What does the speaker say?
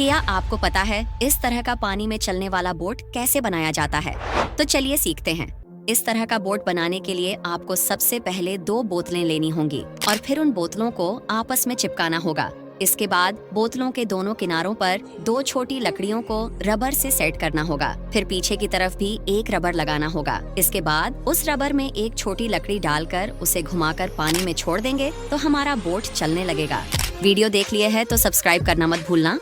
क्या आपको पता है इस तरह का पानी में चलने वाला बोट कैसे बनाया जाता है? तो चलिए सीखते हैं। इस तरह का बोट बनाने के लिए आपको सबसे पहले 2 बोतलें लेनी होंगी और फिर उन बोतलों को आपस में चिपकाना होगा। इसके बाद बोतलों के दोनों किनारों पर 2 छोटी लकड़ियों को रबर से सेट करना होगा। फिर पीछे की तरफ भी एक रबर लगाना होगा। इसके बाद उस रबर में एक छोटी लकड़ी डालकर उसे घुमाकर पानी में छोड़ देंगे तो हमारा बोट चलने लगेगा। वीडियो देख लिए है तो सब्सक्राइब करना मत भूलना।